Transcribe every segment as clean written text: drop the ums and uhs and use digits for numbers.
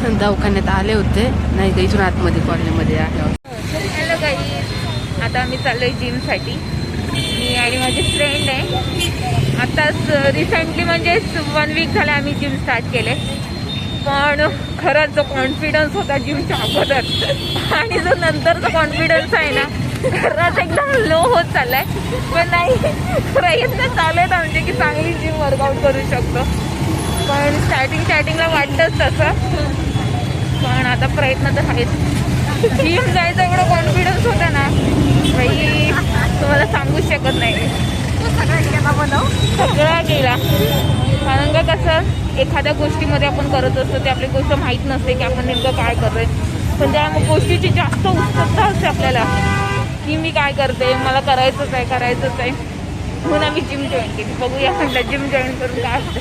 दवाखान्यात आले होते, नाही का इथून आतमध्ये कॉलनीमध्ये आल्यावर. हॅलो गाईज, आता आम्ही चाललोय जिमसाठी. मी आणि माझे फ्रेंड आहे. आताच रिसेंटली म्हणजे 1 वीक झाला आम्ही जिम स्टार्ट केले. पण खरंच जो कॉन्फिडन्स होता जिमच्या अगोदर आणि जो नंतरचा कॉन्फिडन्स आहे ना, खरंच एकदम लो होत चाललाय. पण नाही, प्रयत्न चालू आहेत आमचे की चांगली जिम वर्कआउट करू शकतो. पण स्टार्टिंगला वाटतंच तसं, पण आता प्रयत्न तर आहेच. जिम जायचा एवढा कॉन्फिडन्स होता ना बाई, तुम्हाला सांगूच शकत नाही. सगळा गेला. कारण का कसं, एखाद्या गोष्टीमध्ये आपण करत असतो, ते आपली गोष्ट माहीत नसते की आपण नेमकं काय करतोय. पण त्या गोष्टीची जास्त उत्सुकता असते आपल्याला की मी काय करते, मला करायचंच आहे. म्हणून आम्ही जिम जॉईन केली. बघूया म्हटलं जिम जॉईन करून काय असतं.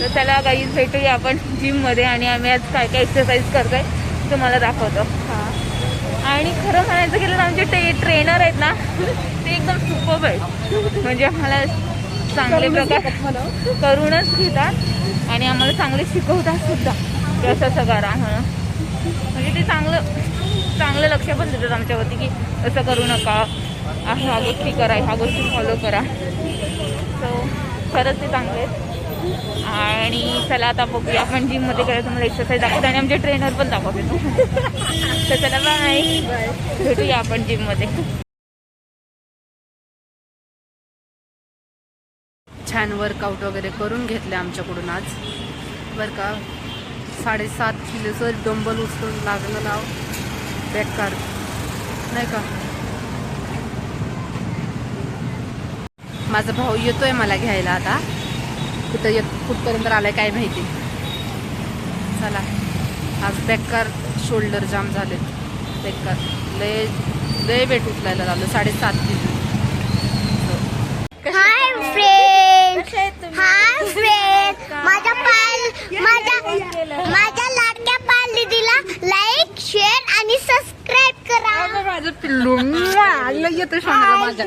तर त्याला काही भेटूया आपण जिममध्ये, आणि आम्ही आज काय काय एक्सरसाइज करतोय तुम्हाला दाखवतो. आणि खरं म्हणायचं गेलं ना, आमचे ट्रेनर आहेत ना, ते एकदम सुपर्ब आहेत. म्हणजे आम्हाला चांगले प्रकार करूनच घेतात आणि आम्हाला चांगले शिकवतात सुद्धा कसं करा म्हणून. म्हणजे ते चांगलं लक्ष पण देतात आमच्यावरती की असं करू नका, ह्या गोष्टी करा, ह्या गोष्टी फॉलो करा. सो खरंच ते चांगले आहेत. आणि चला आता बघूया आपण जिममध्ये करायचं, तुम्हाला एक्सरसाइज दाखवते आणि आमचे ट्रेनर पण दाखवते. तर चला बाय, भेटूया आपण जिममध्ये. छान वर्कआउट वगैरे करून घेतले आमच्याकडून आज बरं का. 7.5 किलोचं डंबल उचलून लागलं नाव बेकार नाही का. माझा भाऊ येतोय मला घ्यायला. आता कुठपर्यंत आलाय काय माहिती. चला, आज बेकार शोल्डर जाम झालेत. बेकार लय वेट उचलायला लागलं. 7.5 किलो. हाय फ्रेंड, माझ्या लाडक्या पालदीला लाईक, शेअर आणि सबस्क्राईब करा. माझं पिल्लू येतो माझ्या.